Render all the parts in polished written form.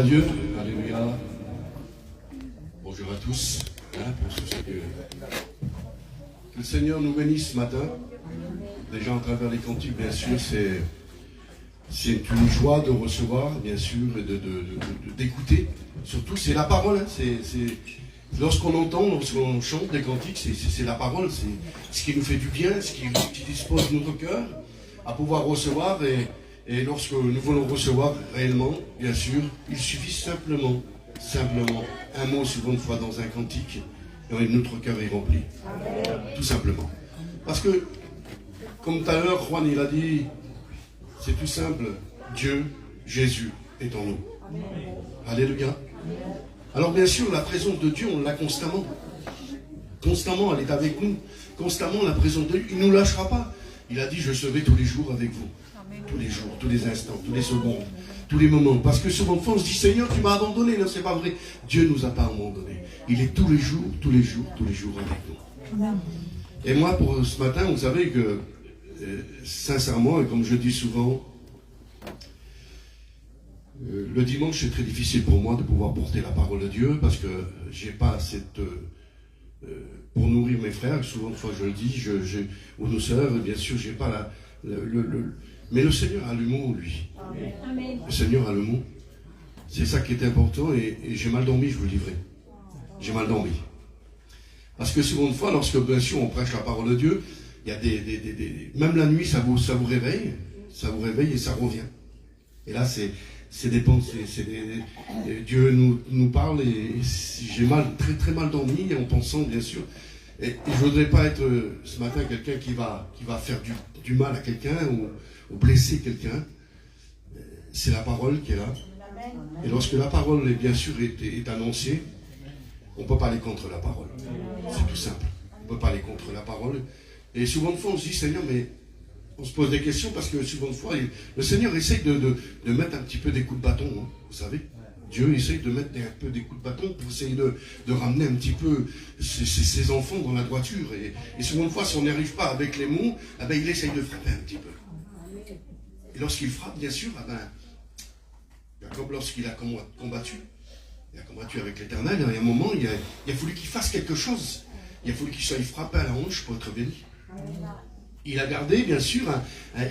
Dieu. Alléluia. Bonjour à tous. Pour ceux que le Seigneur nous bénisse ce matin. Déjà en travers les cantiques, bien sûr, c'est une joie de recevoir, bien sûr, et d'écouter. Surtout, c'est la parole. Lorsqu'on entend, lorsqu'on chante des cantiques, c'est la parole. C'est ce qui nous fait du bien, ce qui dispose notre cœur à pouvoir recevoir. Et lorsque nous voulons recevoir réellement, bien sûr, il suffit simplement, un mot souvent une fois dans un cantique, et notre cœur est rempli. Tout simplement. Parce que, comme tout à l'heure, Juan il a dit, c'est tout simple, Dieu, Jésus est en nous. Alléluia. Alors bien sûr, la présence de Dieu, on l'a constamment. Constamment, elle est avec nous. Constamment, la présence de Dieu, il ne nous lâchera pas. Il a dit, je serai tous les jours avec vous. Tous les jours, tous les instants, tous les secondes, tous les moments. Parce que souvent, on se dit, Seigneur, tu m'as abandonné. Non, c'est pas vrai. Dieu ne nous a pas abandonné. Il est tous les jours avec nous. Et moi, pour ce matin, vous savez que, sincèrement, et comme je dis souvent, le dimanche, c'est très difficile pour moi de pouvoir porter la parole de Dieu parce que j'ai pas cette... pour nourrir mes frères, souvent de fois je le dis, ou nos sœurs, bien sûr, j'ai pas mais le Seigneur a le mot, lui. Amen. Le Seigneur a le mot. C'est ça qui est important et j'ai mal dormi, je vous le livrerai. J'ai mal dormi. Parce que souvent de fois, lorsque bien sûr on prêche la parole de Dieu, il y a même la nuit, ça vous réveille et ça revient. Et là, c'est des pensées, Dieu nous parle et j'ai très très mal dormi en pensant bien sûr. Et je ne voudrais pas être ce matin quelqu'un qui va faire du mal à quelqu'un ou blesser quelqu'un. C'est la parole qui est là. Et lorsque la parole est bien sûr est annoncée, on ne peut pas aller contre la parole. C'est tout simple. On ne peut pas aller contre la parole. Et souvent de fois on se dit Seigneur, mais on se pose des questions parce que souvent de fois le Seigneur essaye de mettre un petit peu des coups de bâton, hein, vous savez. Dieu essaye de mettre un peu des coups de bâton pour essayer de ramener un petit peu ses enfants dans la droiture. Et souvent de fois, si on n'y arrive pas avec les mots, eh ben, il essaye de frapper un petit peu. Et lorsqu'il frappe, bien sûr, eh ben, comme lorsqu'il a combattu, il a combattu avec l'Éternel, et à un moment, il a fallu qu'il fasse quelque chose. Il a fallu qu'il soit frappé à la hanche pour être béni. Il a gardé, bien sûr,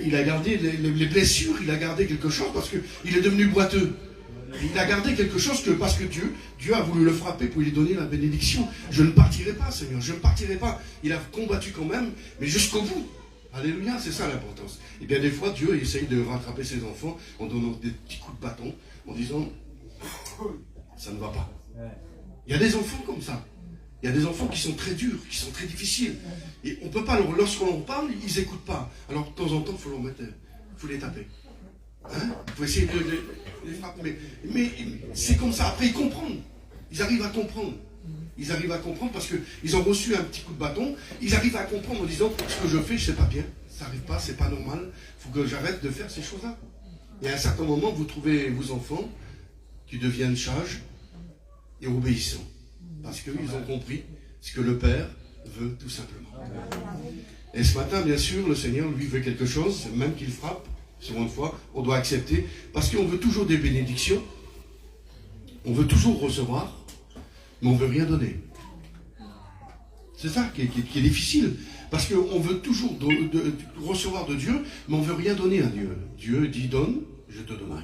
il a gardé les blessures, il a gardé quelque chose parce qu'il est devenu boiteux. Il a gardé quelque chose parce que Dieu a voulu le frapper pour lui donner la bénédiction. Je ne partirai pas, Seigneur, je ne partirai pas. Il a combattu quand même, mais jusqu'au bout. Alléluia, c'est ça l'importance. Et bien des fois, Dieu essaye de rattraper ses enfants en donnant des petits coups de bâton, en disant, ça ne va pas. Il y a des enfants comme ça. Il y a des enfants qui sont très durs, qui sont très difficiles. Et on ne peut pas, lorsqu'on leur parle, ils n'écoutent pas. Alors de temps en temps, il faut les taper. Hein? Il faut essayer de les frapper. Mais c'est comme ça. Après, ils comprennent. Ils arrivent à comprendre. Ils arrivent à comprendre parce qu'ils ont reçu un petit coup de bâton. Ils arrivent à comprendre en disant ce que je fais, je ne sais pas bien. Ça n'arrive pas, c'est pas normal. Il faut que j'arrête de faire ces choses-là. Et à un certain moment, vous trouvez vos enfants qui deviennent sages et obéissants. Parce qu'ils ont compris ce que le Père veut tout simplement. Et ce matin, bien sûr, le Seigneur, lui, veut quelque chose, même qu'il frappe. Souvent de fois, on doit accepter, parce qu'on veut toujours des bénédictions, on veut toujours recevoir, mais on ne veut rien donner. C'est ça qui est difficile, parce qu'on veut toujours recevoir de Dieu, mais on ne veut rien donner à Dieu. Dieu dit donne, je te donnerai.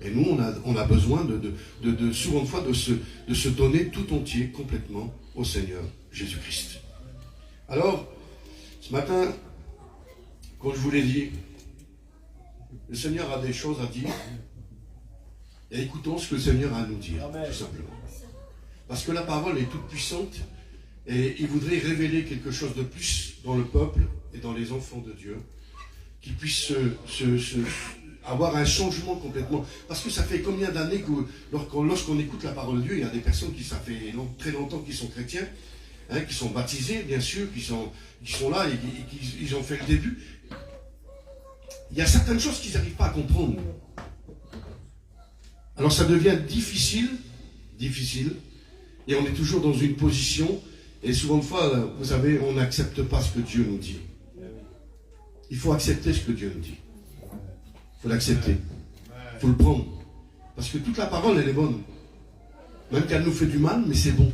Et nous, on a besoin souvent de fois de se donner tout entier, complètement, au Seigneur Jésus-Christ. Alors, ce matin, comme je vous l'ai dit, le Seigneur a des choses à dire. Et écoutons ce que le Seigneur a à nous dire, tout simplement. Parce que la parole est toute puissante et il voudrait révéler quelque chose de plus dans le peuple et dans les enfants de Dieu, qui puissent avoir un changement complètement. Parce que ça fait combien d'années que lorsqu'on écoute la parole de Dieu, il y a des personnes qui, ça fait très longtemps qu'ils sont chrétiens, hein, qui sont baptisés, bien sûr, qui sont là et qui ont fait le début. Il y a certaines choses qu'ils n'arrivent pas à comprendre. Alors ça devient difficile, et on est toujours dans une position, et souvent de fois, vous savez, on n'accepte pas ce que Dieu nous dit. Il faut accepter ce que Dieu nous dit. Il faut l'accepter. Il faut le prendre. Parce que toute la parole, elle est bonne. Même qu'elle nous fait du mal, mais c'est bon.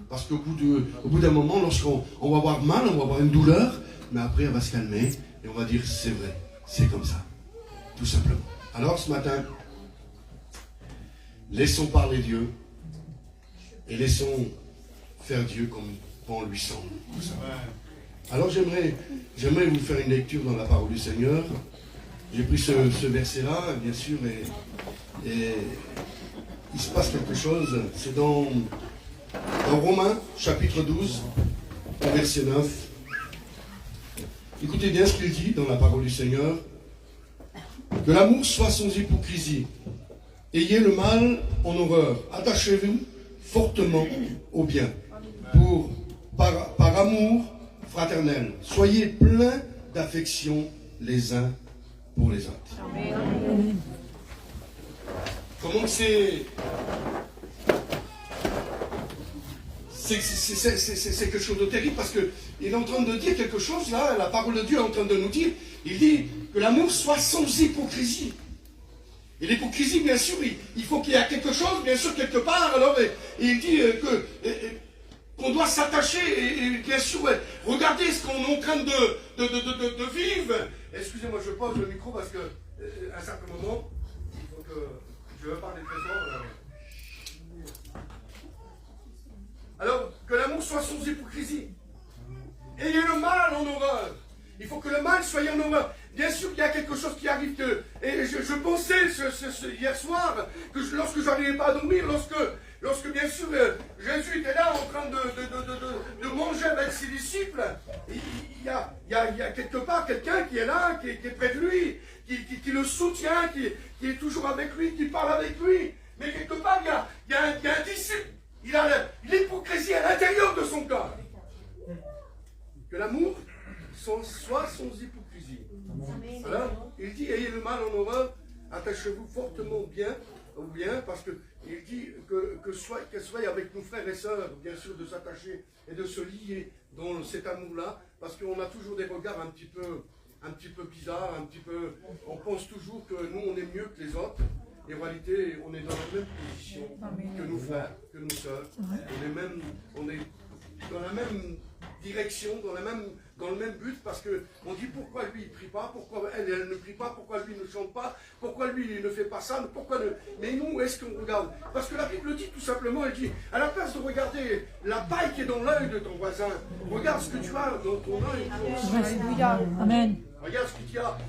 Parce qu'au bout d'un moment, lorsqu'on va avoir mal, on va avoir une douleur, mais après, elle va se calmer et on va dire, c'est vrai, c'est comme ça. Tout simplement. Alors, ce matin, laissons parler Dieu et laissons faire Dieu comme bon lui semble. Alors, j'aimerais vous faire une lecture dans la parole du Seigneur. J'ai pris ce verset-là, bien sûr, et il se passe quelque chose. C'est dans Romains, chapitre 12, verset 9. Écoutez bien ce qu'il dit dans la parole du Seigneur. Que l'amour soit sans hypocrisie. Ayez le mal en horreur. Attachez-vous fortement au bien. Par amour fraternel. Soyez pleins d'affection les uns pour les autres. Amen. Comment c'est quelque chose de terrible parce qu'il est en train de dire quelque chose là, la parole de Dieu est en train de nous dire, il dit que l'amour soit sans hypocrisie. Et l'hypocrisie, bien sûr, il faut qu'il y ait quelque chose, bien sûr, quelque part, alors il dit qu'on doit s'attacher, et bien sûr, regardez ce qu'on est en train de vivre. Excusez-moi, je pose le micro parce que, à un certain moment, il faut que je veux parler très fort. Alors, que l'amour soit sans hypocrisie. Ayez le mal en horreur. Il faut que le mal soit en horreur. Bien sûr, il y a quelque chose qui arrive et je pensais hier soir, que lorsque je n'arrivais pas à dormir, lorsque bien sûr Jésus était là en train de manger avec ses disciples, il y a quelque part quelqu'un qui est là, qui est près de lui, qui le soutient, qui est toujours avec lui, qui parle avec lui. Mais quelque part, il y a un disciple. Il a l'hypocrisie à l'intérieur de son cœur. Que l'amour soit sans hypocrisie. Voilà. Il dit, ayez le mal en horreur, attachez-vous fortement au bien, parce qu'il dit qu'elle soit avec nos frères et sœurs, bien sûr, de s'attacher et de se lier dans cet amour-là, parce qu'on a toujours des regards un petit peu bizarres, on pense toujours que nous, on est mieux que les autres. Et en réalité, on est dans la même position que nos frères, que nos sœurs. On est dans la même direction, dans le même but, parce qu'on dit pourquoi lui il ne prie pas, pourquoi elle ne prie pas, pourquoi lui ne chante pas, pourquoi lui il ne fait pas ça, mais nous, est-ce qu'on regarde? Parce que la Bible dit tout simplement, elle dit, à la place de regarder la paille qui est dans l'œil de ton voisin, regarde ce que tu as dans ton œil. Alléluia. Amen. Regarde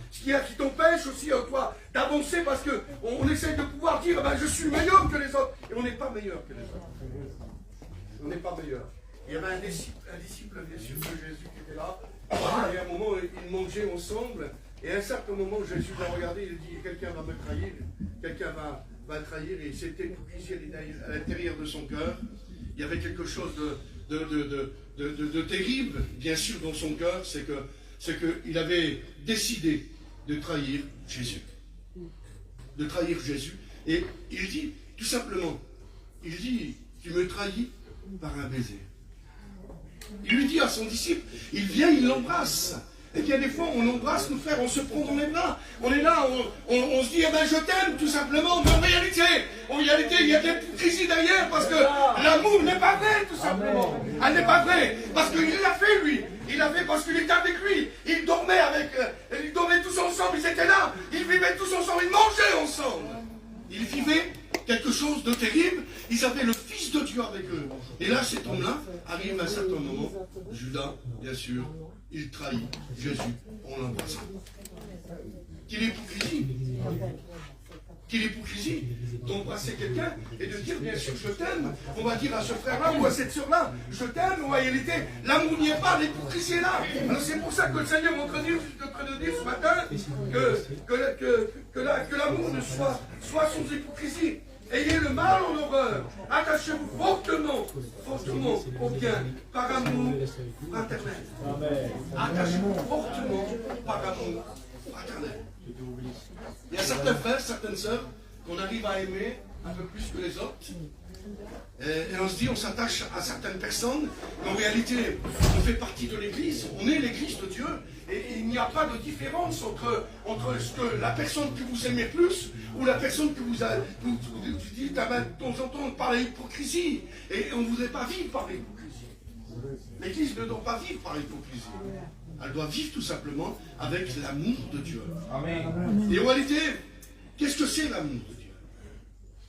ce qui t'empêche aussi, toi, d'avancer, parce qu'on essaye de pouvoir dire, je suis meilleur que les autres. Et on n'est pas meilleur que les autres. On n'est pas meilleur. Il y avait un disciple, bien sûr, de Jésus qui était là. Et à un moment, ils mangeaient ensemble. Et à un certain moment, Jésus l'a regardé, il dit, quelqu'un va me trahir. Quelqu'un va trahir. Et c'était hypocrisie à l'intérieur de son cœur. Il y avait quelque chose de terrible, bien sûr, dans son cœur. C'est qu'il avait décidé de trahir Jésus. De trahir Jésus. Et il dit, tout simplement, tu me trahis par un baiser. Il lui dit à son disciple, il vient, il l'embrasse. Et bien des fois, on embrasse nos frères, on se prend dans les bras. On est là, on se dit, je t'aime, tout simplement. Mais en réalité, il y a de l'hypocrisie derrière, parce que l'amour n'est pas vrai, tout simplement. Elle n'est pas vraie, parce qu'il l'a fait, lui. Il l'a fait parce qu'il était avec lui. Ils dormaient tous ensemble, ils étaient là. Ils vivaient tous ensemble, ils mangeaient ensemble. Ils vivaient quelque chose de terrible. Ils avaient le Fils de Dieu avec eux. Et là, cet homme-là arrive à un certain moment. Judas, bien sûr, il trahit Jésus en l'embrassant. Quelle hypocrisie! Quelle hypocrisie d'embrasser quelqu'un et de dire bien sûr je t'aime. On va dire à ce frère-là ou à cette sœur-là, je t'aime. En réalité, l'amour n'y est pas, l'hypocrisie est là. Alors c'est pour ça que le Seigneur est en train de dire ce matin que l'amour ne soit sans hypocrisie. Ayez le mal en horreur. Attachez-vous fortement au bien par amour fraternel. Attachez-vous fortement par amour fraternel. Il y a certains frères, certaines sœurs qu'on arrive à aimer un peu plus que les autres. Et on se dit, on s'attache à certaines personnes, mais en réalité, on fait partie de l'Église, on est l'Église de Dieu, et il n'y a pas de différence entre ce que la personne que vous aimez plus, ou la personne que vous dites, ah ben, de temps en temps, on parle d'hypocrisie, et on ne voudrait pas vivre par l'hypocrisie. L'Église ne doit pas vivre par l'hypocrisie. Elle doit vivre tout simplement avec l'amour de Dieu. Amen. Et en réalité, qu'est-ce que c'est l'amour de Dieu?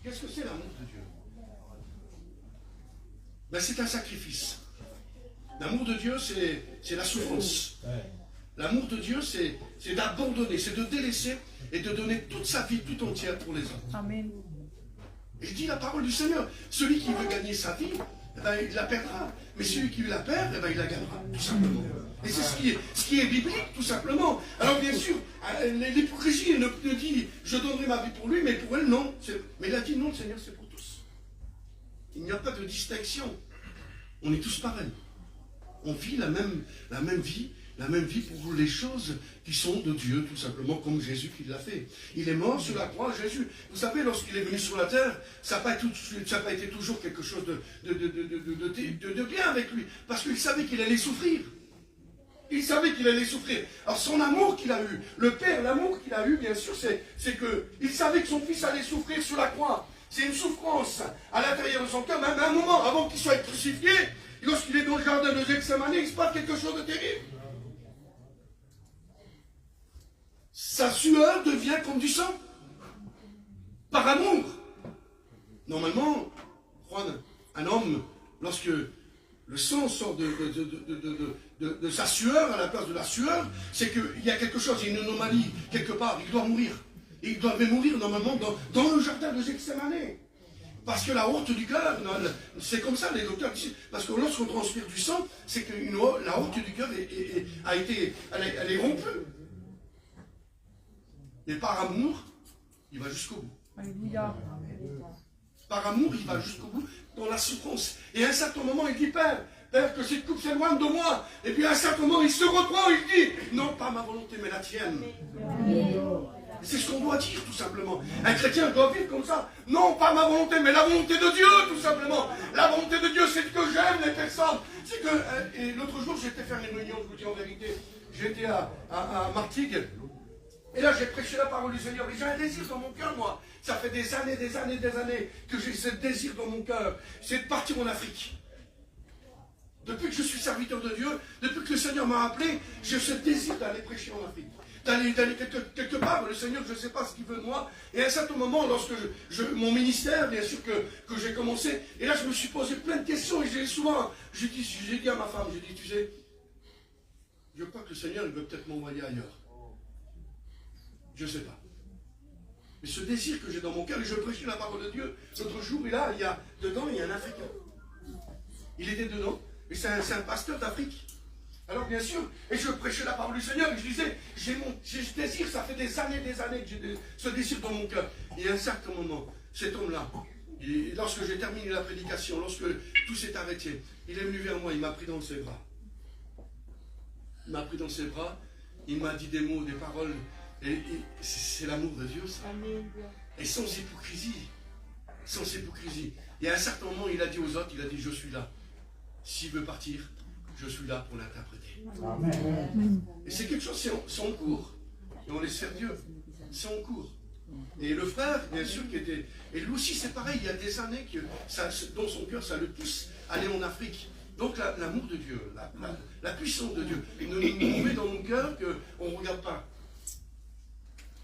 Qu'est-ce que c'est l'amour de Dieu? Ben, c'est un sacrifice. L'amour de Dieu, c'est la souffrance. L'amour de Dieu, c'est d'abandonner, c'est de délaisser et de donner toute sa vie tout entière pour les autres. Amen. Il dit la parole du Seigneur. Celui qui veut gagner sa vie, eh ben, il la perdra. Mais celui qui la perd, eh ben, il la gagnera, tout simplement. Et c'est ce qui est biblique, tout simplement. Alors bien sûr, l'hypocrisie ne dit « je donnerai ma vie pour lui », mais pour elle, non. Mais il a dit « non, le Seigneur, c'est pour tous ». Il n'y a pas de distinction. On est tous pareils. On vit la même vie pour les choses qui sont de Dieu, tout simplement, comme Jésus qui l'a fait. Il est mort sur la croix, Jésus. Vous savez, lorsqu'il est venu sur la terre, ça n'a pas été toujours quelque chose de bien avec lui, parce qu'il savait qu'il allait souffrir. Il savait qu'il allait souffrir. Alors son amour qu'il a eu, le Père, l'amour qu'il a eu, bien sûr, c'est qu'il savait que son fils allait souffrir sur la croix. C'est une souffrance à l'intérieur de son cœur, même un moment avant qu'il soit crucifié, lorsqu'il est dans le jardin de Gethsémani, il se passe quelque chose de terrible. Sa sueur devient comme du sang. Par amour. Normalement, Juan, un homme, lorsque le sang sort de sa sueur à la place de la sueur, c'est qu'il y a quelque chose, il y a une anomalie quelque part, il doit mourir. Il devait mourir normalement dans le jardin de Gethsémanie. Parce que la honte du cœur, c'est comme ça les docteurs disent, parce que lorsqu'on transpire du sang, c'est que la honte du cœur elle est rompue. Mais par amour, il va jusqu'au bout. Alléluia. Par amour, il va jusqu'au bout dans la souffrance. Et à un certain moment, il dit, Père, que cette coupe s'éloigne de moi. Et puis à un certain moment, il se reprend, il dit, non, pas ma volonté, mais la tienne. C'est ce qu'on doit dire, tout simplement. Un chrétien doit vivre comme ça. Non, pas ma volonté, mais la volonté de Dieu, tout simplement. La volonté de Dieu, c'est que j'aime les personnes. C'est que, et l'autre jour, j'étais faire une réunion, je vous dis en vérité. J'étais à Martigues. Et là, j'ai prêché la parole du Seigneur. Et j'ai un désir dans mon cœur, moi. Ça fait des années que j'ai ce désir dans mon cœur. C'est de partir en Afrique. Depuis que je suis serviteur de Dieu, depuis que le Seigneur m'a appelé, j'ai ce désir d'aller prêcher en Afrique. D'aller quelque part, le Seigneur, je ne sais pas ce qu'il veut de moi. Et à un certain moment, lorsque mon ministère, bien sûr que j'ai commencé, et là je me suis posé plein de questions, et j'ai dit à ma femme, j'ai dit, tu sais, je crois que le Seigneur, il veut peut-être m'envoyer ailleurs. Je ne sais pas. Mais ce désir que j'ai dans mon cœur, et je prêchais la parole de Dieu, l'autre jour, et là, dedans, il y a un Africain. Il était dedans, et c'est un pasteur d'Afrique. Alors bien sûr, et je prêchais la parole du Seigneur, et je disais, j'ai ce désir, ça fait des années que j'ai ce désir dans mon cœur. Et à un certain moment, cet homme-là, lorsque j'ai terminé la prédication, lorsque tout s'est arrêté, il est venu vers moi, il m'a pris dans ses bras. Il m'a pris dans ses bras, il m'a dit des mots, des paroles, et c'est l'amour de Dieu, ça. Et sans hypocrisie. Sans hypocrisie. Et à un certain moment, il a dit aux autres, il a dit, je suis là. S'il veut partir, je suis là pour l'interpréter. Et c'est quelque chose, c'est en cours. Et on laisse faire Dieu. C'est en cours. Et le frère, bien sûr, qui était... Et lui aussi, c'est pareil, il y a des années que dans son cœur, ça le pousse à aller en Afrique. Donc l'amour de Dieu, la puissance de Dieu, il nous met dans nos cœurs qu'on ne regarde pas.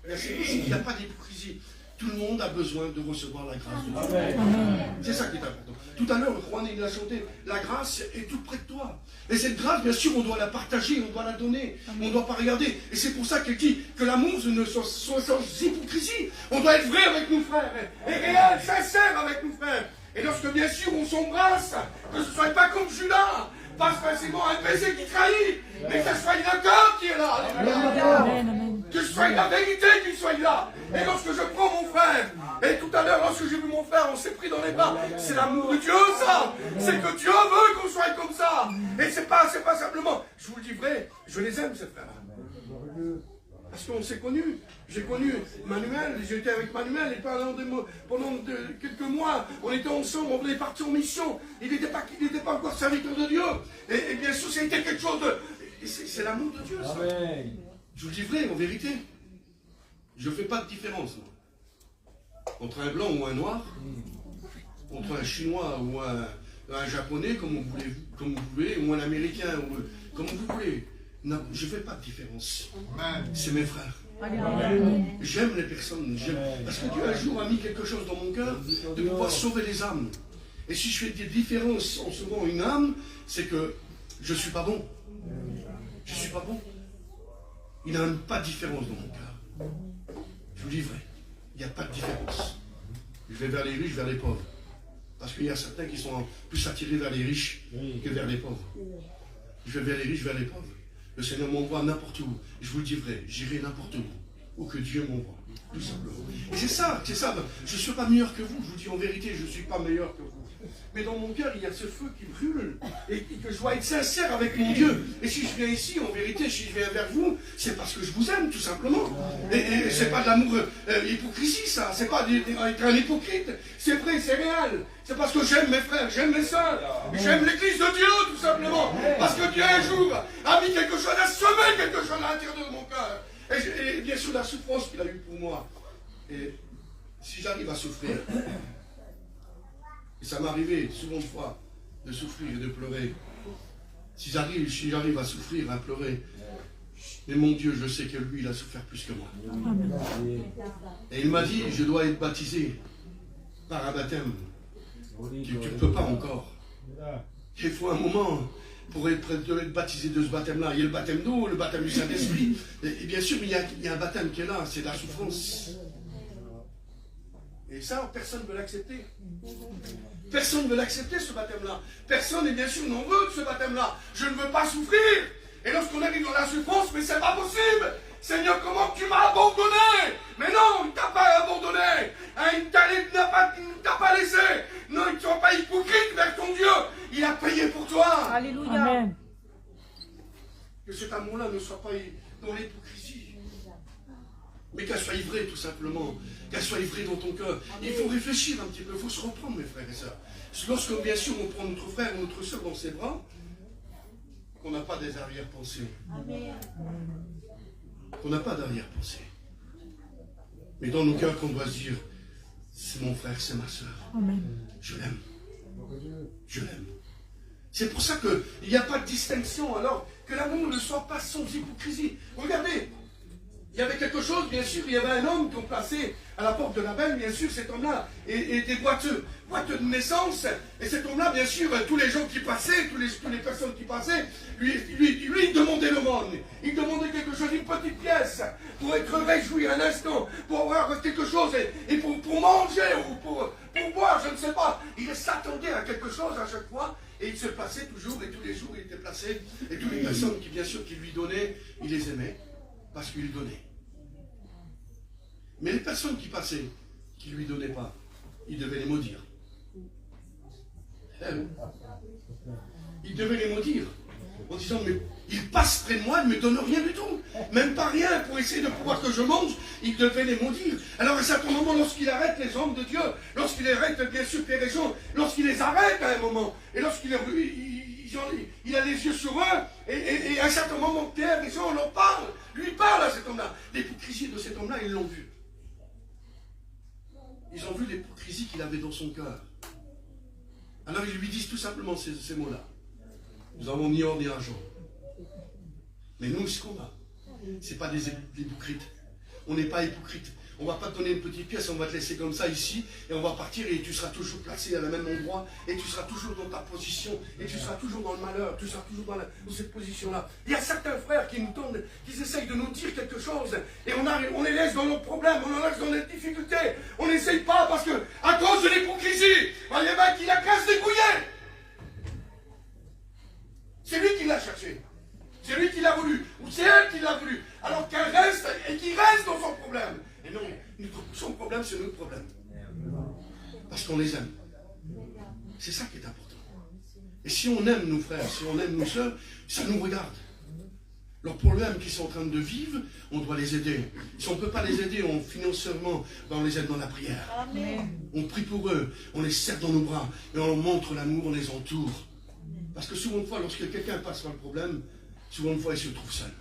Il n'y a pas d'hypocrisie. Tout le monde a besoin de recevoir la grâce de Dieu. C'est ça qui est important. Tout à l'heure, Juan, il a chanté, la grâce est tout près de toi. Et cette grâce, bien sûr, on doit la partager, on doit la donner. On ne doit pas regarder. Et c'est pour ça qu'il dit que l'amour ne soit sans hypocrisie. On doit être vrai avec nos frères. Et réel, sincère avec nos frères. Et lorsque, bien sûr, on s'embrasse, que ce ne soit pas comme Judas, pas forcément un baiser qui trahit, mais que ce soit le cœur qui est là. Que ce soit la vérité qui soit là. Et lorsque je prends mon frère, et tout à l'heure, lorsque j'ai vu mon frère, on s'est pris dans les bras. C'est l'amour de Dieu, ça. C'est que Dieu veut qu'on soit comme ça. Et c'est pas simplement, je vous le dis vrai, je les aime, ces frères-là. Parce qu'on s'est connus. J'ai connu Manuel, j'étais avec Manuel et pendant quelques mois, on était ensemble, on voulait partir en mission. Il n'était pas encore serviteur de Dieu. Et bien sûr, c'était quelque chose de... C'est l'amour de Dieu, ça. Amen. Je vous dis vrai, en vérité. Je ne fais pas de différence, moi. Entre un blanc ou un noir, entre un chinois ou un japonais, comme vous voulez, ou un américain, ou comme vous voulez. Non, je ne fais pas de différence. C'est mes frères. J'aime les personnes. Parce que Dieu un jour a mis quelque chose dans mon cœur de pouvoir sauver les âmes. Et si je fais des différences en sauvant une âme, c'est que je ne suis pas bon. Je ne suis pas bon. Il n'y a même pas de différence dans mon cœur. Je vous dis vrai. Il n'y a pas de différence. Je vais vers les riches, vers les pauvres. Parce qu'il y a certains qui sont plus attirés vers les riches que vers les pauvres. Je vais vers les riches, vers les pauvres. Le Seigneur m'envoie n'importe où. Je vous le dis vrai, j'irai n'importe où. Où que Dieu m'envoie. Tout simplement. Et c'est ça. Je ne suis pas meilleur que vous. Je vous dis en vérité, je ne suis pas meilleur que vous. Mais dans mon cœur, il y a ce feu qui brûle. Et que je dois être sincère avec mon Dieu. Et si je viens ici, en vérité, si je viens vers vous, c'est parce que je vous aime, tout simplement. Et c'est pas de l'amour hypocrisie, ça. C'est pas d'être un hypocrite. C'est vrai, c'est réel. C'est parce que j'aime mes frères, j'aime mes soeurs. J'aime l'église de Dieu, tout simplement. Parce que Dieu, un jour, a mis quelque chose, a semé quelque chose à l'intérieur de mon cœur. Et bien sûr, la souffrance qu'il a eue pour moi. Et si j'arrive à souffrir, et ça m'est arrivé souvent de fois de souffrir et de pleurer. Si j'arrive à souffrir, à pleurer, mais mon Dieu, je sais que lui, il a souffert plus que moi. Et il m'a dit, je dois être baptisé par un baptême. Tu ne peux pas encore. Il faut un moment pour être baptisé de ce baptême-là. Il y a le baptême d'eau, le baptême du Saint-Esprit. Et bien sûr, mais il y a un baptême qui est là, c'est la souffrance. Et ça, personne ne veut l'accepter. Personne ne veut l'accepter, ce baptême-là. Personne, et bien sûr, n'en veut de ce bâtiment-là. Je ne veux pas souffrir. Et lorsqu'on arrive dans la souffrance, mais c'est pas possible. Seigneur, comment tu m'as abandonné? Mais non, il ne t'a pas abandonné. Hein, il ne t'a pas laissé. Non, il ne soit pas hypocrite vers ton Dieu. Il a payé pour toi. Alléluia. Amen. Que cet amour-là ne soit pas dans l'hypocrisie. Mais qu'elle soit ivrée, tout simplement. Qu'elle soit ivrée dans ton cœur. Il faut réfléchir un petit peu. Il faut se reprendre, mes frères et sœurs. Lorsque, bien sûr, on prend notre frère ou notre soeur dans ses bras, qu'on n'a pas des arrière-pensées. Qu'on n'a pas d'arrière-pensée. Mais dans nos cœurs, qu'on doit se dire, c'est mon frère, c'est ma soeur. Je l'aime. Je l'aime. C'est pour ça qu'il n'y a pas de distinction. Alors, que l'amour ne soit pas sans hypocrisie. Regardez, il y avait quelque chose, bien sûr, il y avait un homme qu'on plaçait à la porte de la belle, bien sûr, cet homme-là était boiteux de naissance, et cet homme-là, bien sûr, tous les gens qui passaient, toutes les personnes qui passaient, lui il demandait le monde, il demandait quelque chose, une petite pièce, pour être réjoui un instant, pour avoir quelque chose, et pour manger, ou pour boire, je ne sais pas, il s'attendait à quelque chose à chaque fois, et il se plaçait toujours, et tous les jours il était placé, et toutes les personnes qui, bien sûr, qui lui donnaient, il les aimait, parce qu'il lui donnait. Mais les personnes qui passaient, qui ne lui donnaient pas, il devait les maudire. Il devait les maudire. En disant, mais il passe près de moi, il ne me donne rien du tout. Même pas rien pour essayer de pouvoir que je mange, il devait les maudire. Alors à un certain moment, lorsqu'il arrête les hommes de Dieu, lorsqu'il arrête bien sûr les gens, lorsqu'il les arrête à un moment, et lorsqu'il a les yeux sur eux, et à un certain moment, Pierre, les gens en parlent, lui parle à cet homme-là. L'hypocrisie de cet homme-là, ils l'ont vu. Ils ont vu l'hypocrisie qu'il avait dans son cœur. Alors ils lui disent tout simplement ces mots-là. Nous n'avons ni or ni argent. Mais nous, ce qu'on a, ce n'est pas des hypocrites. On n'est pas hypocrites. On ne va pas te donner une petite pièce, on va te laisser comme ça ici, et on va partir, et tu seras toujours placé à la même endroit, et tu seras toujours dans ta position, et tu seras toujours dans le malheur, tu seras toujours dans cette position-là. Il y a certains frères qui nous tendent, qui essayent de nous dire quelque chose, et on les laisse dans nos problèmes, on les laisse dans les difficultés. On n'essaye pas parce que, à cause de l'hypocrisie, voyez bien qu'il a qu'à se débrouiller. C'est lui qui l'a cherché. C'est lui qui l'a voulu, ou c'est elle qui l'a voulu. Alors qu'elle reste, et qu'il reste dans son problème. Et non, son problème, c'est notre problème. Parce qu'on les aime. C'est ça qui est important. Et si on aime nos frères, si on aime nos soeurs, ça nous regarde. Leurs problèmes qu'ils sont en train de vivre, on doit les aider. Si on ne peut pas les aider financièrement, ben on les aide dans la prière. Amen. On prie pour eux, on les serre dans nos bras et on leur montre l'amour, on les entoure. Parce que souvent de fois, lorsque quelqu'un passe par le problème, souvent de fois il se trouve seul.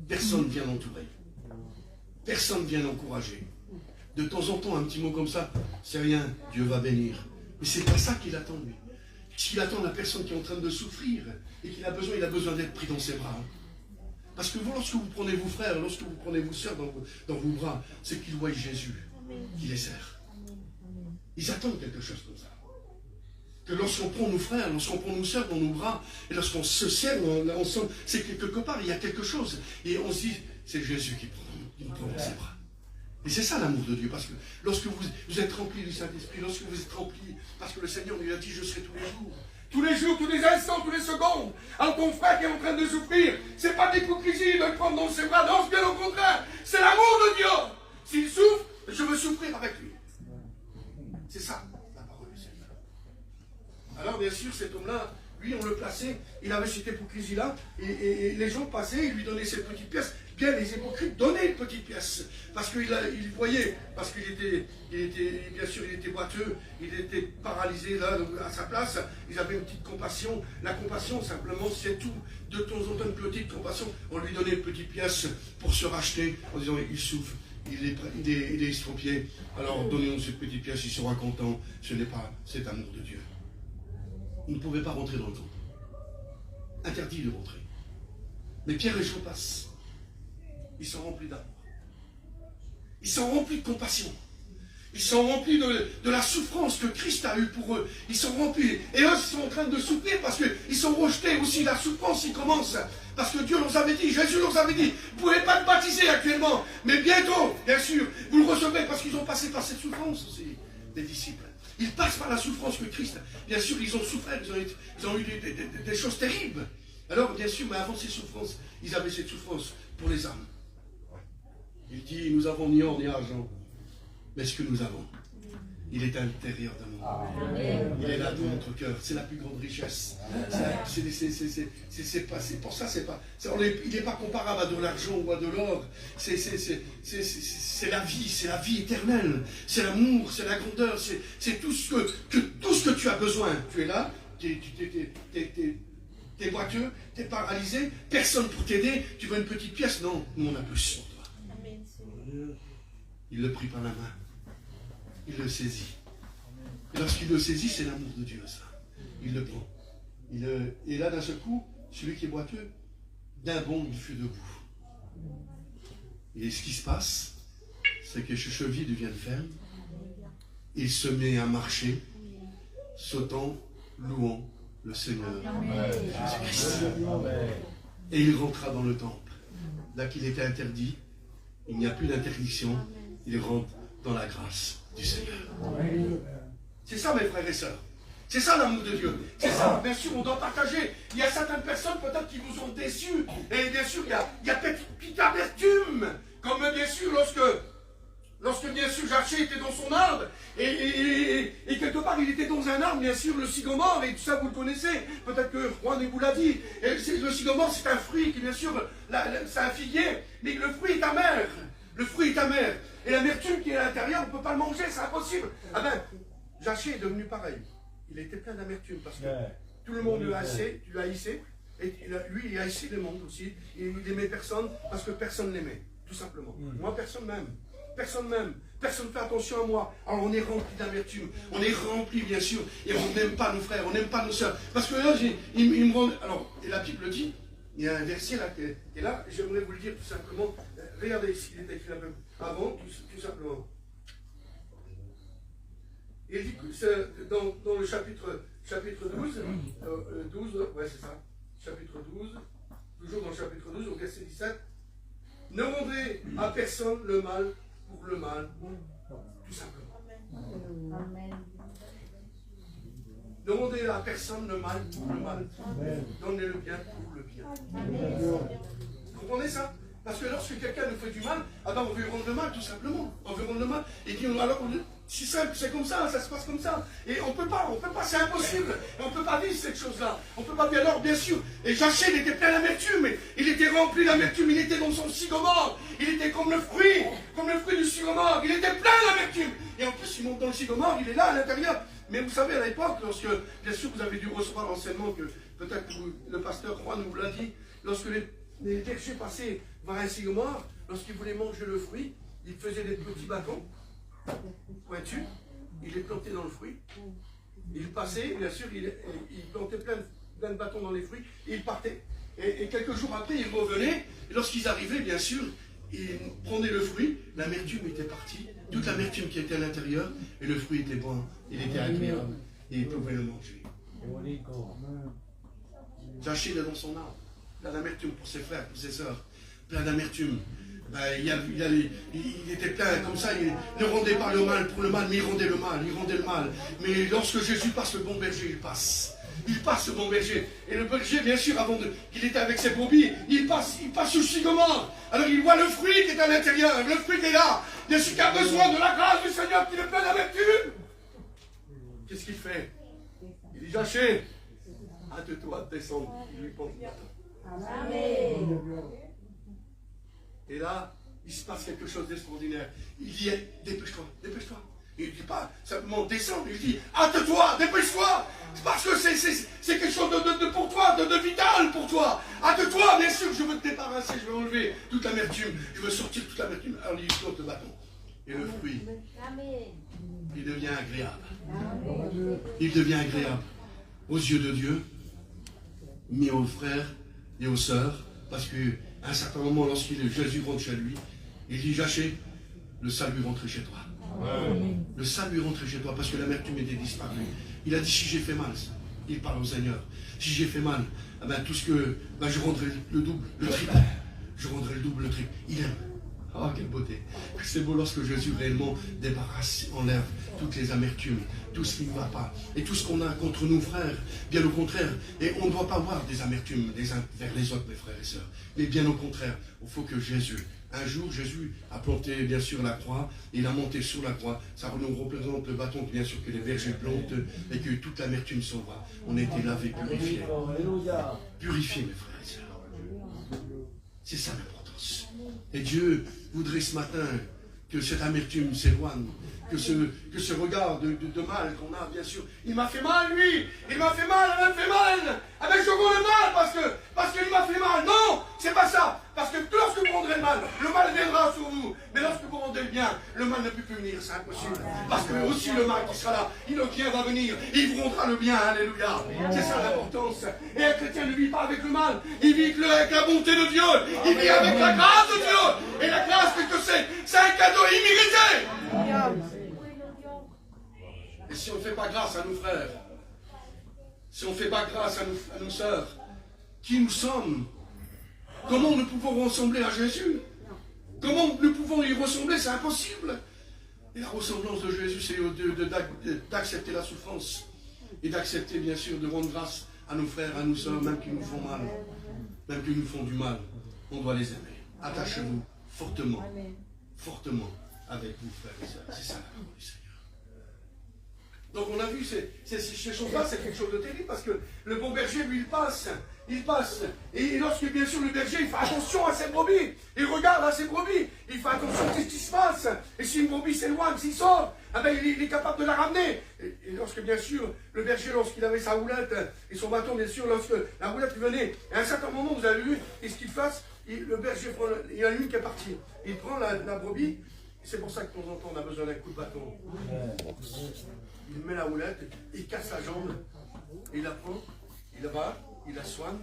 Personne ne vient l'entourer. Personne ne vient l'encourager. De temps en temps, un petit mot comme ça, c'est rien, Dieu va bénir. Mais c'est pas ça qu'il attend, lui. Ce qu'il attend de la personne qui est en train de souffrir et il a besoin d'être pris dans ses bras. Parce que vous, lorsque vous prenez vos frères, lorsque vous prenez vos sœurs dans vos bras, c'est qu'ils voient Jésus qui les serre. Ils attendent quelque chose comme ça. Que lorsqu'on prend nos frères, lorsqu'on prend nos sœurs dans nos bras, et lorsqu'on se serre ensemble, c'est que quelque part, il y a quelque chose. Et on se dit, c'est Jésus qui nous prend dans ses bras. Et c'est ça l'amour de Dieu, parce que lorsque vous êtes rempli du Saint-Esprit, lorsque vous êtes rempli, parce que le Seigneur lui a dit, je serai tous les jours. Tous les jours, tous les instants, tous les secondes. Alors ton frère qui est en train de souffrir, c'est pas de l'hypocrisie de le prendre dans ses bras, non, bien au contraire, c'est l'amour de Dieu. S'il souffre, je veux souffrir avec lui. C'est ça, la parole du Seigneur. Alors bien sûr, cet homme-là, lui, on le plaçait, il avait cette hypocrisie-là, et les gens passaient, ils lui donnaient ces petites pièces. Bien, les hypocrites donnaient une petite pièce, parce qu'il voyait, parce qu'il était, bien sûr, il était boiteux, il était paralysé là, à sa place, ils avaient une petite compassion. La compassion, simplement, c'est tout. De temps en temps, une petite compassion, on lui donnait une petite pièce pour se racheter, en disant, il souffre, il est estropié, alors donnez-nous cette petite pièce, il sera content. Ce n'est pas cet amour de Dieu. Il ne pouvait pas rentrer dans le temple. Interdit de rentrer. Mais Pierre et Jean passent. Ils sont remplis d'amour. Ils sont remplis de compassion. Ils sont remplis de la souffrance que Christ a eue pour eux. Ils sont remplis. Et eux, ils sont en train de souffrir parce qu'ils sont rejetés aussi. La souffrance, il commence. Parce que Dieu leur avait dit, Jésus leur avait dit, vous ne pouvez pas te baptiser actuellement. Mais bientôt, bien sûr, vous le recevrez parce qu'ils ont passé par cette souffrance aussi, les disciples. Ils passent par la souffrance que Christ. Bien sûr, ils ont souffert. Ils ont eu des choses terribles. Alors, bien sûr, mais avant ces souffrances, ils avaient cette souffrance pour les âmes. Il dit, nous avons ni or ni argent, mais ce que nous avons, il est à l'intérieur de nous. Il est là dans notre cœur. C'est la plus grande richesse. C'est pour ça, il n'est pas comparable à de l'argent ou à de l'or. C'est la vie éternelle. C'est l'amour, c'est la grandeur, c'est tout ce que tu as besoin. Tu es là, t'es boiteux, t'es paralysé, personne pour t'aider, tu veux une petite pièce. Non, nous on a plus sur toi. Il le prit par la main. Il le saisit. Et lorsqu'il le saisit, c'est l'amour de Dieu, ça. Il le prend. Et là, d'un seul coup, celui qui est boiteux, d'un bond, il fut debout. Et ce qui se passe, c'est que ses chevilles deviennent fermes. Il se met à marcher, sautant, louant le Seigneur Jésus-Christ. Et il rentra dans le temple. Là qu'il était interdit, il n'y a plus d'interdiction. Il rentre dans la grâce du Seigneur. C'est ça, mes frères et sœurs. C'est ça l'amour de Dieu. C'est ça, bien sûr, on doit partager. Il y a certaines personnes peut-être qui vous ont déçus. Et bien sûr, il y a peut-être une petite amertume. Comme bien sûr, lorsque bien sûr Jachée était dans son arbre, et quelque part il était dans un arbre, bien sûr, le sycomore, et tout ça vous le connaissez. Peut-être que Juan vous l'a dit. Et le sycomore, c'est un fruit qui, bien sûr, c'est un figuier, mais le fruit est amer. Le fruit est amer. Et l'amertume qui est à l'intérieur, on ne peut pas le manger, c'est impossible. Ah ben, Jachée est devenu pareil. Il était plein d'amertume parce que tout le monde le haïssait. Et lui, il haïssait le monde aussi. Il n'aimait personne parce que personne ne l'aimait, tout simplement. Moi, personne m'aime. Personne m'aime. Personne ne fait attention à moi. Alors on est rempli d'amertume. On est rempli, bien sûr. Et on n'aime pas nos frères, on n'aime pas nos soeurs. Parce que là, ils me rendent... Alors, et la Bible dit, il y a un verset là qui est là, j'aimerais vous le dire tout simplement. Regardez ici, il est écrit un peu avant, tout simplement. Il dit que dans le chapitre 12, ouais c'est ça, chapitre 12, toujours dans le chapitre 12, au verset 17, ne rendez à personne le mal pour le mal, tout simplement. Amen. Ne rendez à personne le mal pour le mal. Donnez le bien pour le bien. Amen. Vous comprenez ça? Parce que lorsque quelqu'un nous fait du mal, on veut lui rendre le mal, tout simplement. On veut rendre le mal. Et dit, alors, C'est simple, c'est comme ça se passe comme ça. Et on peut pas, c'est impossible. Et on ne peut pas vivre cette chose-là. On ne peut pas vivre. Alors, bien sûr, et Zachée, il était plein d'amertume. Il était rempli d'amertume. Il était dans son sycomore. Il était comme le fruit du sycomore. Il était plein d'amertume. Et en plus, il monte dans le sycomore, il est là à l'intérieur. Mais vous savez, à l'époque, lorsque, bien sûr, vous avez dû recevoir l'enseignement que peut-être le pasteur Juan nous l'a dit, lorsque les bergers passaient vers un sycomore, lorsqu'ils voulaient manger le fruit, ils faisaient des petits bâtons pointus, il les plantait dans le fruit, il passait, bien sûr, il plantait plein de bâtons dans les fruits, et il partait. Et quelques jours après, ils revenaient, et lorsqu'ils arrivaient, bien sûr, ils prenaient le fruit, l'amertume était partie, toute l'amertume qui était à l'intérieur, et le fruit était bon, il était agréable, et ils pouvaient le manger. Zachée est dans son âme, plein d'amertume pour ses frères, pour ses sœurs, plein d'amertume. Il était plein comme ça, il ne rendait pas le mal pour le mal, mais il rendait le mal. Mais lorsque Jésus passe, le bon berger, il passe. Il passe, le bon berger. Et le berger, bien sûr, avant qu'il était avec ses brebis, il passe sous sycomore. Alors il voit le fruit qui est à l'intérieur, le fruit qui est là. Bien sûr qu'il a besoin de la grâce du Seigneur qui est plein d'amertume. Qu'est-ce qu'il fait? Il dit, Zachée, hâte-toi de descendre. Il lui pose. Amen. Et là, il se passe quelque chose d'extraordinaire. Il dit, dépêche-toi, dépêche-toi. Il ne dit pas simplement descends, il dit, hâte-toi, dépêche-toi. Parce que c'est quelque chose de pour toi, de vital pour toi. Hâte-toi, bien sûr, je veux te débarrasser, je veux enlever toute l'amertume, je veux sortir toute l'amertume. Alors il plante le bâton. Et le fruit, il devient agréable. Il devient agréable aux yeux de Dieu, mais aux frères et aux sœurs, parce que à un certain moment, Jésus rentre chez lui, il dit, Zachée, le salut rentre chez toi. Amen. Le salut rentre chez toi parce que l'amertume était disparue. Il a dit, si j'ai fait mal, il parle au Seigneur, si j'ai fait mal, tout ce que, je rendrai le double, le triple. Je rendrai le double, le triple. Il aime. Oh, quelle beauté. C'est beau lorsque Jésus réellement débarrasse, enlève toutes les amertumes, tout ce qui ne va pas, et tout ce qu'on a contre nos frères, bien au contraire. Et on ne doit pas avoir des amertumes les uns vers les autres, mes frères et sœurs. Mais bien au contraire, il faut que Jésus, un jour, Jésus a planté bien sûr la croix, il a monté sur la croix. Ça nous représente le bâton, bien sûr, que les bergers plantent, et que toute l'amertume s'en va. On a été lavés, purifiés. Purifiés, mes frères et sœurs. C'est ça l'importance. Et Dieu voudrait ce matin que cette amertume s'éloigne, que ce regard de mal qu'on a, bien sûr. Il m'a fait mal, lui. Il m'a fait mal, elle m'a fait mal. Avec je vois le mal parce qu'il m'a fait mal. Non, c'est pas ça. Parce que lorsque vous rendrez le mal viendra sur vous. Mais lorsque vous rendez le bien, le mal ne peut plus venir, c'est impossible. Parce que aussi le mal qui sera là, le bien va venir. Il vous rendra le bien, alléluia. C'est ça l'importance. Et un chrétien ne vit pas avec le mal. Il vit avec la bonté de Dieu. Il vit avec la grâce de Dieu. Et la grâce, qu'est-ce que c'est? C'est un cadeau immérité. Et si on ne fait pas grâce à nos frères, si on ne fait pas grâce à nos sœurs, qui nous sommes? Comment nous pouvons ressembler à Jésus? Comment nous pouvons y ressembler? C'est impossible. Et la ressemblance de Jésus, c'est d'accepter la souffrance et d'accepter, bien sûr, de rendre grâce à nos frères, à nos sœurs, même qui nous font mal, même qui nous font du mal. On doit les aimer. Attachez-vous fortement, fortement avec vous, frères et sœurs. C'est ça la parole du Seigneur. Donc on a vu, ces choses-là, c'est quelque chose de terrible, parce que le bon berger, lui, il passe. Et lorsque, bien sûr, le berger, il fait attention à ses brebis, il regarde à ses brebis, il fait attention à ce qui se passe. Et si une brebis s'éloigne, s'il sort, il est capable de la ramener. Et lorsque, bien sûr, le berger, lorsqu'il avait sa houlette et son bâton, bien sûr, lorsque la houlette venait, à un certain moment, vous avez vu, et ce qu'il fasse, le berger, il y en a une qui est partie. Il prend la brebis, c'est pour ça que de temps en temps, on a besoin d'un coup de bâton. Il met la houlette, il casse la jambe, il la prend, il la va, il la soigne,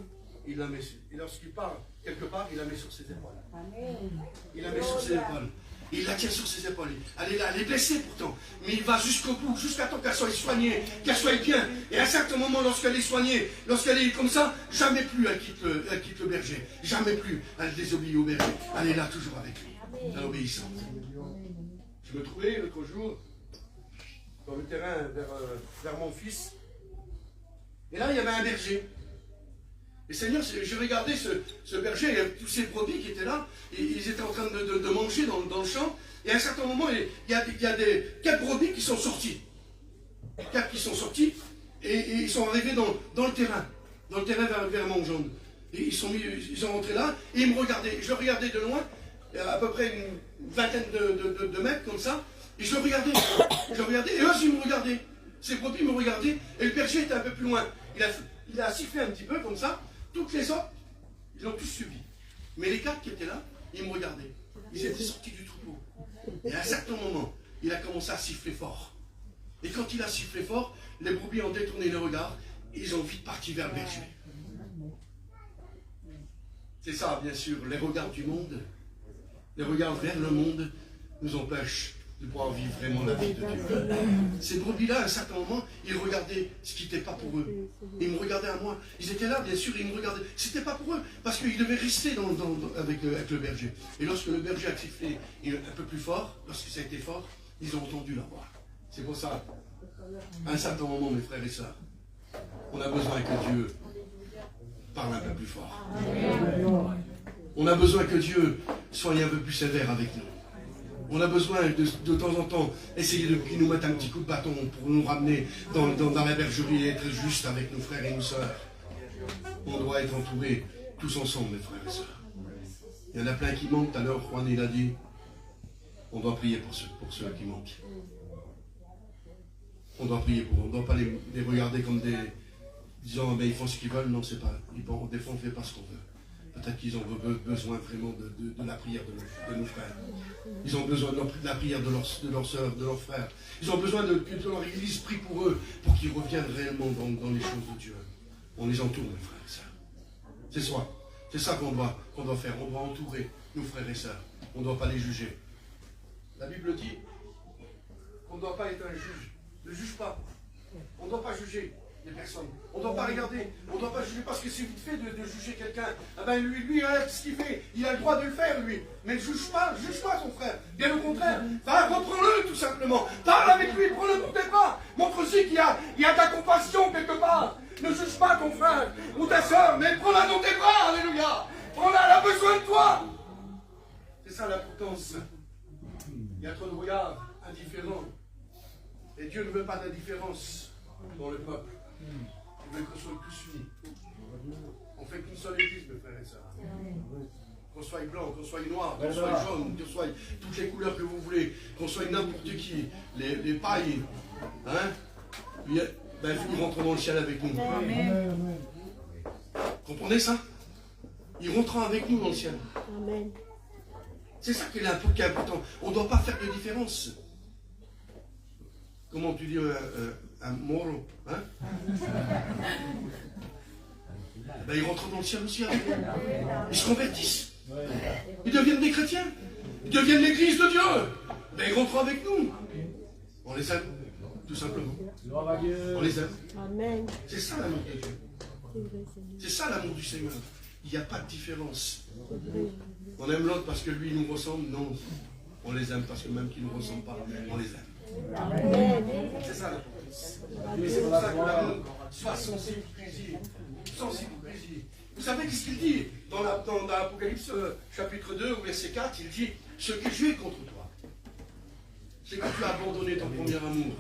il la met. Et lorsqu'il part quelque part, il la met sur ses épaules. Il la met sur ses épaules. Il la tient sur ses épaules. Elle est là, elle est blessée pourtant. Mais il va jusqu'au bout, jusqu'à temps qu'elle soit soignée, qu'elle soit bien. Et à un certain moment, lorsqu'elle est soignée, lorsqu'elle est comme ça, jamais plus elle quitte le berger. Jamais plus elle désobéit au berger. Elle est là toujours avec lui. Elle est obéissante. Je me trouvais l'autre jour dans le terrain vers mon fils. Et là, il y avait un berger. Et Seigneur, je regardais ce berger, il y avait tous ces brebis qui étaient là, et ils étaient en train de manger dans le champ, et à un certain moment, il y a 4 brebis qui sont sortis. 4 qui sont sortis, et ils sont arrivés dans le terrain vers mon jambe. Et ils sont rentrés là, et ils me regardaient. Je le regardais de loin, à peu près une vingtaine de mètres, comme ça, et je le regardais, et eux aussi me regardaient. Ces brebis me regardaient, et le berger était un peu plus loin. Il a sifflé un petit peu, comme ça. Toutes les autres, ils l'ont tous suivi. Mais les 4 qui étaient là, ils me regardaient. Ils étaient sortis du troupeau. Et à un certain moment, il a commencé à siffler fort. Et quand il a sifflé fort, les brebis ont détourné le regard, et ils ont vite parti vers le berger. C'est ça, bien sûr, les regards du monde, les regards vers le monde, nous empêchent de pouvoir vivre vraiment la vie de Dieu. Ces brebis-là, à un certain moment, ils regardaient ce qui n'était pas pour eux. Ils me regardaient à moi. Ils étaient là, bien sûr, ils me regardaient. C'était pas pour eux, parce qu'ils devaient rester avec le berger. Et lorsque le berger a sifflé un peu plus fort, lorsque ça a été fort, ils ont entendu la voix. C'est pour ça, à un certain moment, mes frères et sœurs, on a besoin que Dieu parle un peu plus fort. On a besoin que Dieu soit un peu plus sévère avec nous. On a besoin de temps en temps essayer qu'il nous mette un petit coup de bâton pour nous ramener dans la bergerie et être juste avec nos frères et nos sœurs. On doit être entourés tous ensemble, mes frères et sœurs. Il y en a plein qui manquent. Tout à l'heure, Juan il a dit, on doit prier pour ceux qui manquent. On doit prier pour eux. On ne doit pas les regarder comme disant, mais ils font ce qu'ils veulent. Non, c'est pas. Des fois, on ne fait pas ce qu'on veut. Peut-être qu'ils ont besoin vraiment de la prière de nos frères. Ils ont besoin de la prière de leurs sœurs, de leurs frères. Ils ont besoin que leur Église prie pour eux, pour qu'ils reviennent réellement dans les choses de Dieu. On les entoure, mes frères et sœurs. C'est ça qu'on doit faire. On doit entourer nos frères et sœurs. On ne doit pas les juger. La Bible dit qu'on ne doit pas être un juge. Ne juge pas. On ne doit pas juger les personnes. On ne doit pas regarder. On ne doit pas juger parce que c'est vite fait de juger quelqu'un. Ah ben lui, regarde ce qu'il fait. Il a le droit de le faire, lui. Mais ne juge pas ton frère. Bien au contraire. Va, reprends-le, tout simplement. Parle avec lui, prends-le dans tes bras. Montre-lui qu'il y a de la compassion quelque part. Ne juge pas ton frère ou ta soeur, mais prends-la dans tes bras, alléluia. Prends-la, elle a besoin de toi. C'est ça l'importance. Il y a trop de regards indifférents. Et Dieu ne veut pas d'indifférence dans le peuple. Il veut qu'on soit tous unis. On fait qu'une seule église, mes frères et sœurs. Qu'on soit blanc, qu'on soit noir, qu'on soit jaune, qu'on soit toutes les couleurs que vous voulez, qu'on soit n'importe qui, les pailles, hein, ils rentrent dans le ciel avec nous. Amen. Comprenez ça? Ils rentrent avec nous dans le ciel. Amen. C'est ça qui est important. On ne doit pas faire de différence. Comment tu dis un moro, hein? Ils rentrent dans le ciel aussi avec nous. Ils se convertissent. Ils deviennent des chrétiens. Ils deviennent l'église de Dieu. Ils rentrent avec nous. On les aime, tout simplement. On les aime. Amen. C'est ça l'amour de Dieu. C'est ça l'amour du Seigneur. Il n'y a pas de différence. On aime l'autre parce que lui nous ressemble. Non. On les aime parce que même qu'il ne nous ressemble pas, on les aime. Amen. C'est ça l'importance. Et c'est pour ça que l'amour soit sans hypocrisie. Sans hypocrisie. Vous savez ce qu'il dit dans l'Apocalypse chapitre 2, verset 4, il dit, ce que j'ai contre toi, c'est que tu as abandonné ton premier amour.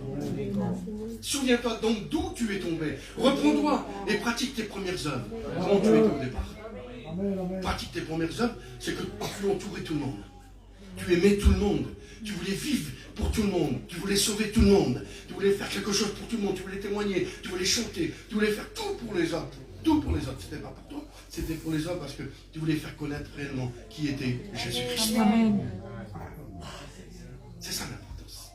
Souviens-toi donc d'où tu es tombé. Reprends-toi et pratique tes premières œuvres. Comment tu étais au départ. Pratique tes premières œuvres, c'est que tu entourais tout le monde. Tu aimais tout le monde. Tu voulais vivre pour tout le monde. Tu voulais sauver tout le monde. Tu voulais faire quelque chose pour tout le monde. Tu voulais témoigner. Tu voulais chanter. Tu voulais faire tout pour les autres. Tout pour les autres. C'était pas pour toi. C'était pour les autres parce que tu voulais faire connaître réellement qui était Jésus-Christ. Amen. C'est ça l'importance.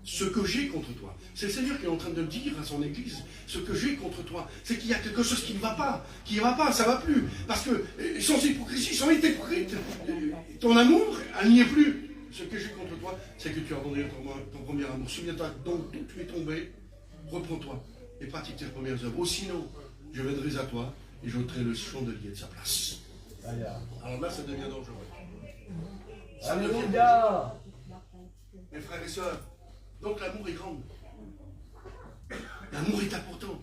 Ce que j'ai contre toi, c'est le Seigneur qui est en train de dire à son Église, ce que j'ai contre toi, c'est qu'il y a quelque chose qui ne va pas, ça ne va plus. Parce que sans hypocrisie, sans être hypocrite, ton amour, elle n'y est plus. Ce que j'ai contre toi, c'est que tu as abandonné ton premier amour. Souviens-toi donc d'où tu es tombé, reprends-toi et pratique tes premières œuvres. Ou sinon, je viendrai à toi et j'ôterai le chandelier de sa place. Alors là, ça devient dangereux. Ça devient dangereux. Mes frères et sœurs, donc l'amour est grand. L'amour est important.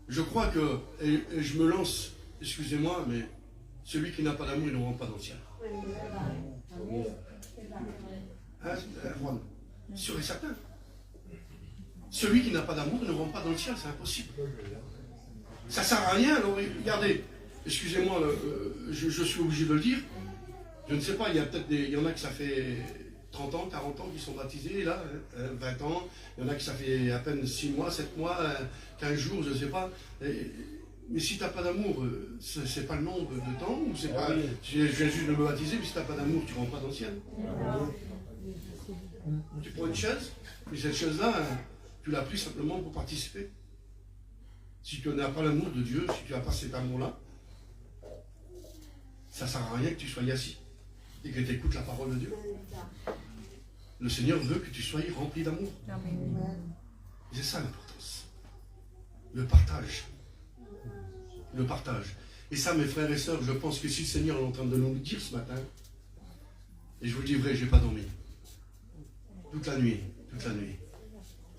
Je crois que, et je me lance, excusez-moi, mais celui qui n'a pas d'amour, il ne rentre pas dans le ciel. Hein, Juan, sûr et certain. Celui qui n'a pas d'amour ne rentre pas dans le ciel, c'est impossible. Ça ne sert à rien. Alors, regardez, excusez-moi, je suis obligé de le dire. Je ne sais pas, il y en a que ça fait 30 ans, 40 ans qui sont baptisés, là, 20 ans. Il y en a que ça fait à peine 6 mois, 7 mois, 15 jours, je ne sais pas. Mais si tu n'as pas d'amour, c'est pas le nombre de temps, ou c'est pas. Je viens juste de me baptiser, mais si tu n'as pas d'amour, tu ne rentres pas dans le ciel. Tu prends une chaise, mais cette chaise-là, tu l'as prise simplement pour participer. Si tu n'as pas l'amour de Dieu, si tu n'as pas cet amour-là, ça ne sert à rien que tu sois assis et que tu écoutes la parole de Dieu. Le Seigneur veut que tu sois rempli d'amour. C'est ça l'importance. Le partage. Le partage. Et ça, mes frères et sœurs, je pense que si le Seigneur est en train de nous le dire ce matin, et je vous le dis vrai, je n'ai pas dormi. Toute la nuit,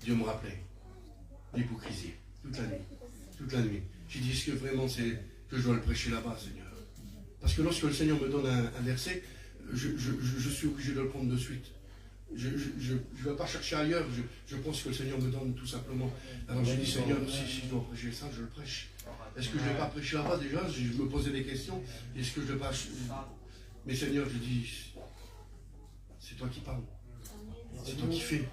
Dieu me rappelait l'hypocrisie. Toute la nuit. J'ai dit, est-ce que vraiment c'est que je dois le prêcher là-bas, Seigneur? Parce que lorsque le Seigneur me donne un verset, je suis obligé de le prendre de suite. Je ne vais pas chercher ailleurs, je pense que le Seigneur me donne tout simplement. Alors j'ai dit, Seigneur, si je dois prêcher ça, je le prêche. Est-ce que je ne l'ai pas prêché là-bas déjà? Je me posais des questions. Est-ce que je ne l'ai pas... Mais Seigneur, je dis, c'est toi qui parles. C'est toi qui fais.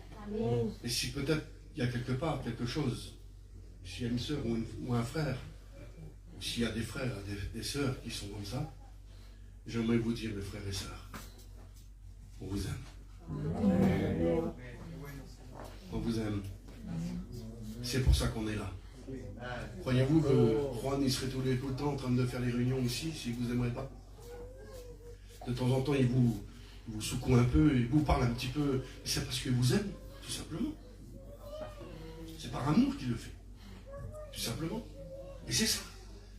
Et si peut-être il y a quelque part quelque chose, s'il y a une sœur ou un frère, ou s'il y a des frères, des sœurs qui sont comme ça, j'aimerais vous dire, mes frères et sœurs, on vous aime. On vous aime. C'est pour ça qu'on est là. Croyez-vous que Juan il serait tout le temps en train de faire les réunions ici s'il ne vous aimerait pas? De temps en temps, il vous secoue un peu, il vous parle un petit peu. Mais c'est parce qu'il vous aime, tout simplement. C'est par amour qu'il le fait. Tout simplement. Et c'est ça.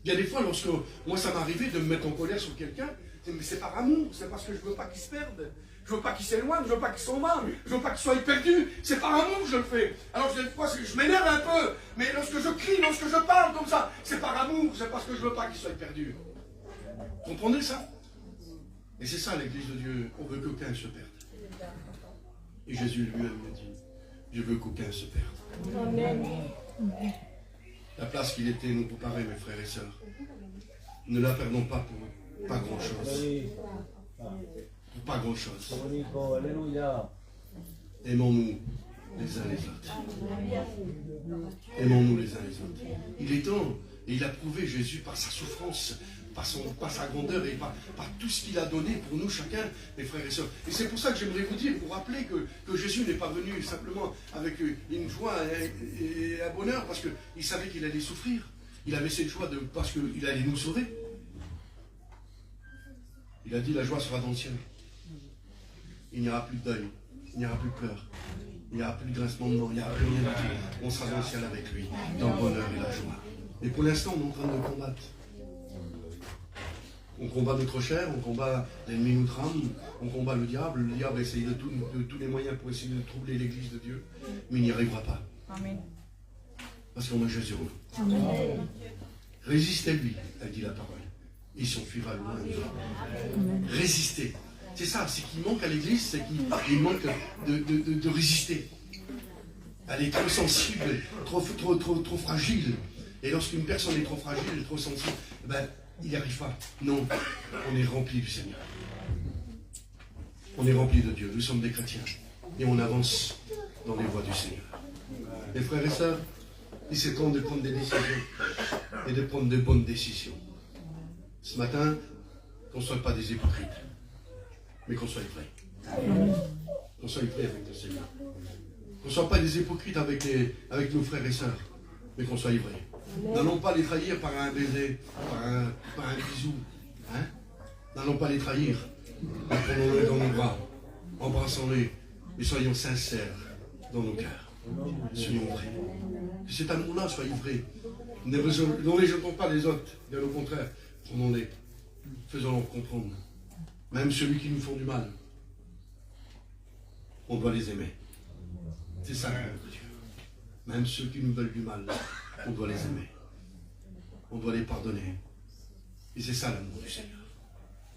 Il y a des fois, lorsque moi ça m'arrivait de me mettre en colère sur quelqu'un, mais c'est par amour, c'est parce que je ne veux pas qu'il se perde. Je ne veux pas qu'il s'éloigne, je ne veux pas qu'il s'en va, je ne veux pas qu'il soit perdu. C'est par amour que je le fais. Alors des fois, je m'énerve un peu, mais lorsque je crie, lorsque je parle comme ça, c'est par amour, c'est parce que je ne veux pas qu'il soit perdu. Vous comprenez ça? Et c'est ça l'église de Dieu, on veut qu'aucun se perde. Et Jésus lui-même me dit, je veux qu'aucun se perde. Amen. La place qu'il était nous préparer, mes frères et sœurs, ne la perdons pas pour pas grand-chose. Pour pas grand-chose. Aimons-nous les uns les autres. Aimons-nous les uns les autres. Il est temps, et il a prouvé Jésus par sa souffrance, par sa grandeur et par tout ce qu'il a donné pour nous chacun, mes frères et sœurs. Et c'est pour ça que j'aimerais vous dire, vous rappeler que Jésus n'est pas venu simplement avec une joie et un bonheur, parce qu'il savait qu'il allait souffrir. Il avait cette joie parce qu'il allait nous sauver. Il a dit, la joie sera dans le ciel. Il n'y aura plus de deuil, il n'y aura plus de pleurs, il n'y aura plus de grincement de dents, il n'y aura plus rien du tout. On sera dans le ciel avec lui, dans le bonheur et la joie. Et pour l'instant, on est en train de combattre. On combat notre chair, on combat l'ennemi nous trame, on combat le diable. Le diable essaye de tous les moyens pour essayer de troubler l'église de Dieu, mais il n'y arrivera pas. Amen. Parce qu'on a Jésus en nous. Résistez-lui, a dit la parole. Il s'enfuira loin. Résistez. C'est ça, c'est qu'il manque à l'église, c'est qu'il manque de résister. Elle est trop sensible, trop fragile. Et lorsqu'une personne est trop fragile, trop sensible, il n'y arrive pas. Non, on est rempli du Seigneur. On est rempli de Dieu. Nous sommes des chrétiens. Et on avance dans les voies du Seigneur. Mes frères et sœurs, il est temps de prendre des décisions et de prendre de bonnes décisions. Ce matin, qu'on ne soit pas des hypocrites, mais qu'on soit vrais. Qu'on soit vrais avec le Seigneur. Qu'on ne soit pas des hypocrites avec nos frères et sœurs, mais qu'on soit vrais. N'allons pas les trahir par un baiser, par un bisou. Hein? N'allons pas les trahir. Mais prenons-les dans nos bras, embrassons-les, et soyons sincères dans nos cœurs. Soyons vrais. Que cet amour-là soit vrai. Ne rejetons pas les autres, bien au contraire, prenons-les, faisons-leur comprendre. Même celui qui nous font du mal, on doit les aimer. C'est ça l'amour de Dieu. Même ceux qui nous veulent du mal, on doit les aimer. on doit les pardonner. Et c'est ça l'amour du Seigneur.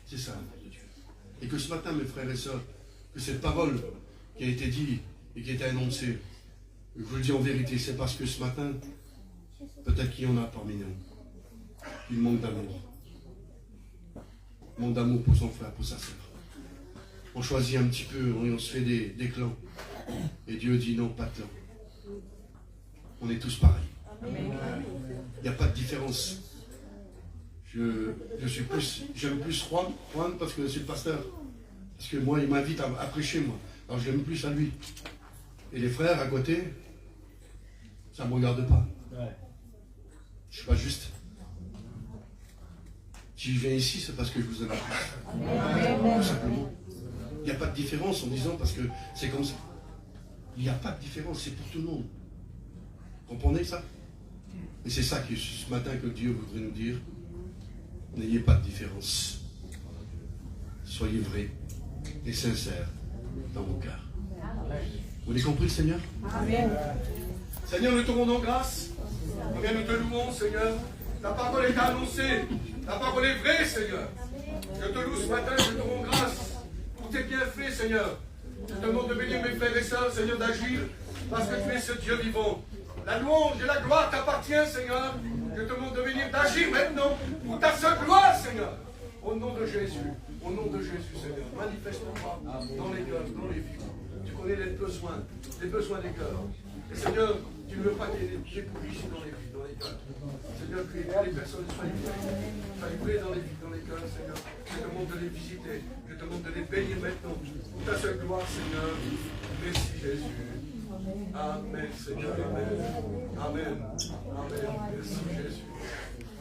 C'est ça l'amour de Dieu. Et que ce matin, mes frères et sœurs, que cette parole qui a été dite et qui a été annoncée, je vous le dis en vérité, c'est parce que ce matin, peut-être qu'il y en a parmi nous qui manquent d'amour. Manque d'amour pour son frère, pour sa sœur. On choisit un petit peu, on se fait des clans. Et Dieu dit non, pas de clans. On est tous pareils. Il n'y a pas de différence. J'aime plus Juan parce que c'est le pasteur. Parce que moi, il m'invite à prêcher, moi. Alors je l'aime plus à lui. Et les frères à côté, ça ne me regarde pas. Je ne suis pas juste. Si je viens ici, c'est parce que je vous aime plus. Tout simplement. Il n'y a pas de différence en disant parce que c'est comme ça. Il n'y a pas de différence, c'est pour tout le monde. Vous comprenez ça? Et c'est ça que ce matin que Dieu voudrait nous dire. N'ayez pas de différence. Soyez vrais et sincères dans vos cœurs. Vous avez compris le Seigneur? Amen. Seigneur, nous te rendons grâce. Amen, nous te louons, Seigneur. Ta parole est annoncée. Ta parole est vraie, Seigneur. Je te loue ce matin, je te rends grâce pour tes bienfaits, Seigneur. Je te demande de bénir mes frères et sœurs, Seigneur, d'agir, parce que tu es ce Dieu vivant. La louange et la gloire t'appartiennent, Seigneur. Je te demande de venir d'agir maintenant pour ta seule gloire, Seigneur. Au nom de Jésus, Seigneur, manifeste-toi dans les cœurs, dans les vies. Tu connais les besoins des cœurs. Et Seigneur, tu ne veux pas qu'il y ait des pieds pourris ici dans les vies, dans les cœurs. Seigneur, que les personnes soient livrées dans les vies, dans les cœurs, Seigneur. Je te demande de les visiter, je te demande de les bénir maintenant. Pour ta seule gloire, Seigneur. Merci Jésus. Amen, Seigneur. Amen. Amen. Amen. Merci Jésus.